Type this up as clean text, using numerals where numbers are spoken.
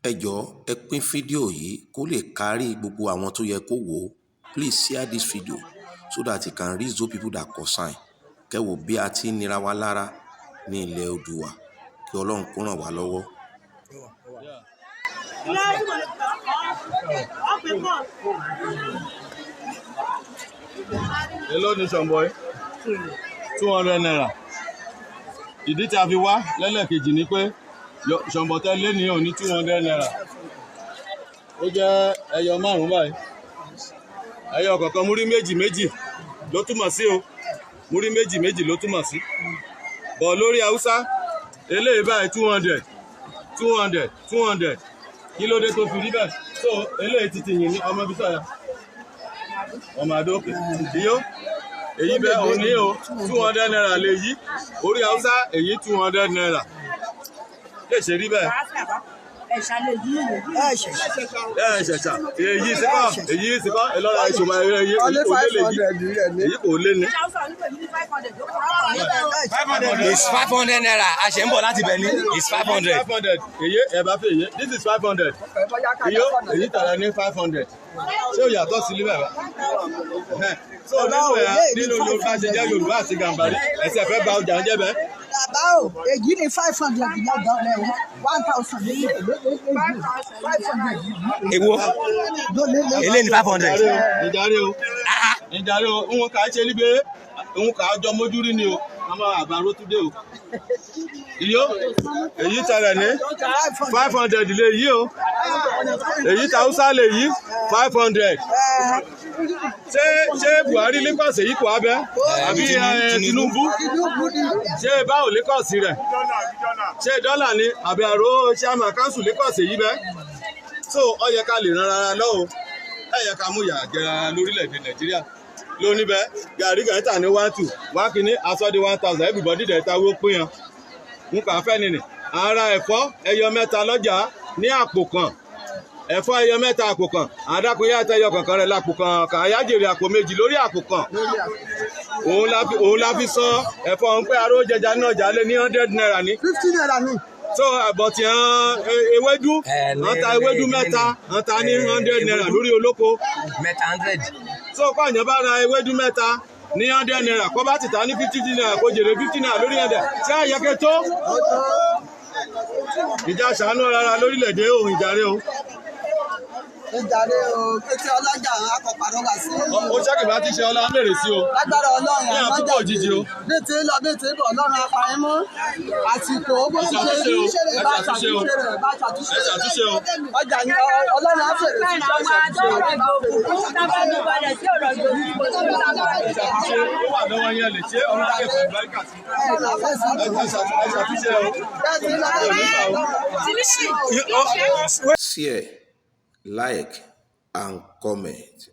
Ẹ jọ̀ọ́ ẹ pín fídíò yìí kó lè kárí gbogbo àwọn tó yẹ kó wò ó. Please share this video so that it can reach those people that concern. Kẹ́ wò bí a ti ń nira wa lára ní ilẹ̀ Oòduà, kí Ọlọ́run kó ràn wá lọ́wọ́. Hello Nation Boy, 200 naira. Ìdí tí a fi wá lẹ́lẹ́kejì ni pé ṣọ̀mbọ̀tẹ́ lé ní òní 200 naira. Ó jẹ́ ẹyọ márùn-ún báyìí. Ẹyọ kọ̀ọ̀kan múrí méjì méjì ló túmọ̀ sí o. Múrí méjì méjì ló túmọ̀ sí. Bọ̀ lórí Haúsá, eléyìí báyìí 200, 200, 200. Kí ló dé tó fi rí bẹ́ẹ̀? So eléyìí ti yìn ní ọmọ bísọ̀ ya. Ọmọ àdókè. Iyó. Èyí bẹ́ẹ̀ òní o, 200 naira lè yí. Orí Haúsá, èyí 200 naira. Lè ṣe rí bẹ́ẹ̀. Ẹ̀ṣà lè yí ìlú. Ẹ̀ṣẹ̀ṣà. Èyí síkọ́, èyí síkọ́, ìlọ́ra ìṣòwò èyí kò lè yí. Èyí kò lé ní. It's 500 naira. A ṣe ń bọ̀ láti Benin. It's 500. 500. Èyí ẹ bá fẹ́ èyí. This is 500. Iyó èyí tàrà ní 500. Ṣé o yàtọ̀ sí líbẹ̀ bá? So nínú Yorùbá ṣe jẹ́ Yorùbá àti Gàmbàrí. Ẹ̀sẹ̀ fẹ́ ba ọjà ń jẹ́ bẹ́ẹ̀. Bàbá o, èyí ni 500 lọ́dọ̀ rẹ̀ 1000 ní 500. Èwo? Eléyìí ni 500. Ìjàre o. Ìjàre o. Òun kà á ṣe níbi òun kà á jọ mójú rí ni o. Àmọ́ àbárò tún dé o. Iyó èyí tẹ̀lé ní 500 lè yí o. Èyí ta Hausa lè yí 500. Ṣé Buhari líkọ̀sì yìí kò abẹ́? Àbí Tinubu? Ṣé báwo líkọ̀sì rẹ̀? Ṣé dọ́là ni? Àbí àrò ṣáàmà káńsù líkọ̀sì yìí bẹ́? So ó yẹ ká lè ran ara lọ́wọ́. Ẹ yẹ ká mú ìyà jẹra lórílẹ̀‐èdè Nàìjíríà. Lóní bẹ́ gàrí kan tà ní 1-2 wá kíní aṣọ di 1000 everybody dẹ̀ ta owó pín yan. N kà fẹ́ nìní. Ara ẹ̀fọ́ ẹyọ mẹ́ta lọ́jà ní àpò kan. Ẹ̀fọ́ ẹyọ mẹ́ta àpò kan. Àdàkùn yá tẹyọ kankan rẹ̀ lápò kan. Kàyájèrè àpò méjì lórí àpò kan. Òun la fi sọ ẹ̀fọ́ ń pẹ́ aró jẹjà ní ọjà lé ní 100 naira ní. 50 naira ní. So àbọ̀tì ewédú. Wọ́n ta ewédú mẹ́ta. Wọ́n ta ní 100 naira lórí olóko. Mẹ́ta 100. So kọ́ọ̀yàn bá ra ewédú mẹ́ta ní 100 naira kọ́ bá ti ta ní 50 naira kó jèrè 50 naira lórí ẹ̀dẹ̀. Ṣé àyẹ̀kẹ́ tó? Ìjà ṣàánú rárá lórílẹ̀‐èdè òun ìjàre o. Ìjàre o, kété ọlọ́jà akọ̀pàdọ́gà sí. Ó ṣẹ́kì bá ti ṣe ọlá mèrè sí o. Lágbára Ọlọ́run Ní àkókò òjijì o. bí ti ń lọ bí ti ń bọ̀ Ọlọ́run apáyín mọ́. Àsìkò bó ti ṣe rí ṣẹlẹ̀ bá ṣàtúnṣe rẹ̀ bá ṣàtúnṣe. Ẹ ṣàtúnṣe o. Ọjà ni Ọlọ́run á fèrè sí ṣàtúnṣe. Ẹ ṣàtúnṣe ó wà lọ́wọ́ yẹn lè ṣe ọ̀rọ̀ akẹ́kọ̀ọ́ ìbáríkà sí. Ẹ ṣàtúnṣe o. Share, like and comment.